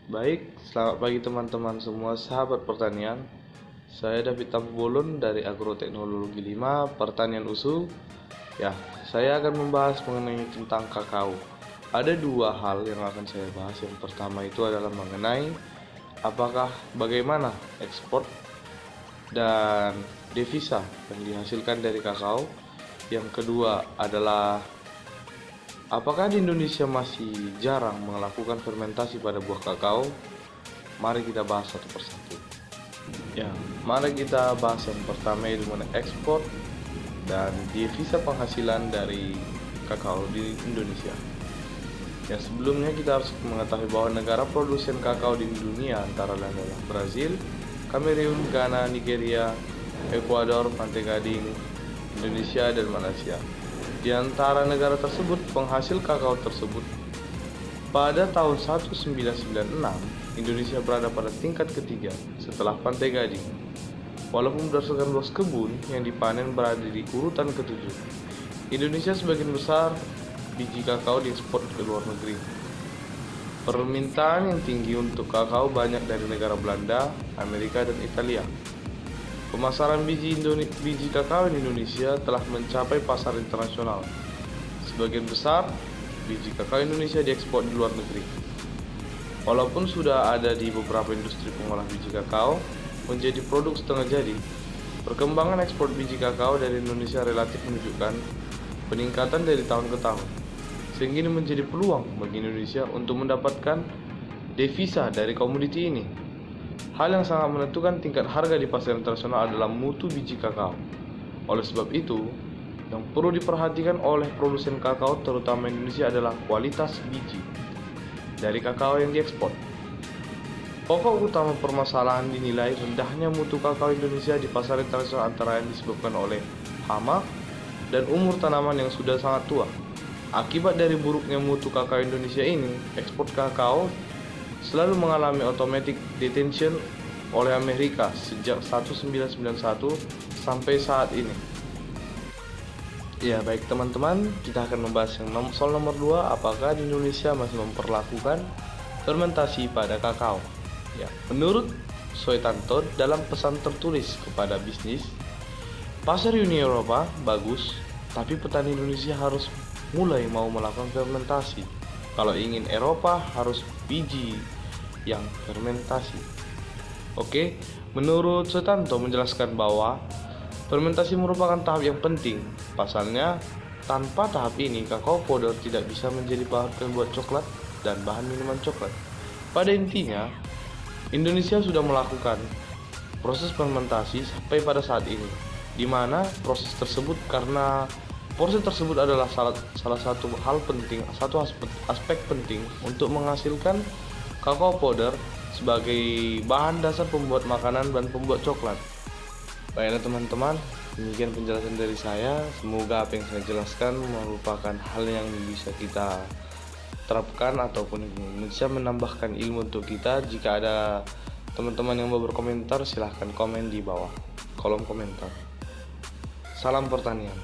Baik, selamat pagi teman-teman semua sahabat pertanian. Saya David Tambolon dari Agroteknologi 5 Pertanian USU. Ya, saya akan membahas mengenai tentang kakao. Ada dua hal yang akan saya bahas. Yang pertama itu adalah mengenai bagaimana ekspor dan devisa yang dihasilkan dari kakao. Yang kedua adalah apakah di Indonesia masih jarang melakukan fermentasi pada buah kakao? Mari kita bahas satu persatu. Ya, mari kita bahas yang pertama yaitu mengenai ekspor dan devisa penghasilan dari kakao di Indonesia. Ya, sebelumnya kita harus mengetahui bahwa negara produsen kakao di dunia antara lain adalah Brazil, Kamerun, Ghana, Nigeria, Ekuador, Pantai Gading, Indonesia, dan Malaysia. Di antara negara tersebut, penghasil kakao tersebut pada tahun 1996, Indonesia berada pada tingkat ketiga setelah Pantai Gading. Walaupun berdasarkan luas kebun yang dipanen berada di urutan ketujuh, Indonesia sebagian besar biji kakao diekspor ke luar negeri. Permintaan yang tinggi untuk kakao banyak dari negara Belanda, Amerika, dan Italia. Pemasaran biji kakao di Indonesia telah mencapai pasar internasional. Sebagian besar biji kakao Indonesia diekspor di luar negeri. Walaupun sudah ada di beberapa industri pengolah biji kakao menjadi produk setengah jadi, perkembangan ekspor biji kakao dari Indonesia relatif menunjukkan peningkatan dari tahun ke tahun, sehingga ini menjadi peluang bagi Indonesia untuk mendapatkan devisa dari komoditi ini. Hal yang sangat menentukan tingkat harga di pasar internasional adalah mutu biji kakao. Oleh sebab itu, yang perlu diperhatikan oleh produsen kakao terutama Indonesia adalah kualitas biji dari kakao yang diekspor. Pokok utama permasalahan dinilai rendahnya mutu kakao Indonesia di pasar internasional antara lain disebabkan oleh hama dan umur tanaman yang sudah sangat tua. Akibat dari buruknya mutu kakao Indonesia ini, ekspor kakao selalu mengalami automatic detention oleh Amerika sejak 1991 sampai saat ini. Ya, baik teman-teman, kita akan membahas yang soal nomor 2, apakah di Indonesia masih memperlakukan fermentasi pada kakao. Ya, menurut Soetanto dalam pesan tertulis kepada bisnis, pasar Uni Eropa bagus, tapi petani Indonesia harus mulai mau melakukan fermentasi. Kalau ingin Eropa harus biji yang fermentasi. Oke, menurut Sutanto menjelaskan bahwa fermentasi merupakan tahap yang penting. Pasalnya, tanpa tahap ini kakao powder tidak bisa menjadi bahan pembuat coklat dan bahan minuman coklat. Pada intinya, Indonesia sudah melakukan proses fermentasi sampai pada saat ini, di mana proses tersebut adalah salah satu hal penting, aspek penting untuk menghasilkan kakao powder sebagai bahan dasar pembuat makanan dan pembuat coklat. Baiklah teman-teman, demikian penjelasan dari saya. Semoga apa yang saya jelaskan merupakan hal yang bisa kita terapkan ataupun bisa menambahkan ilmu untuk kita. Jika ada teman-teman yang mau berkomentar, silahkan komen di bawah kolom komentar. Salam pertanian.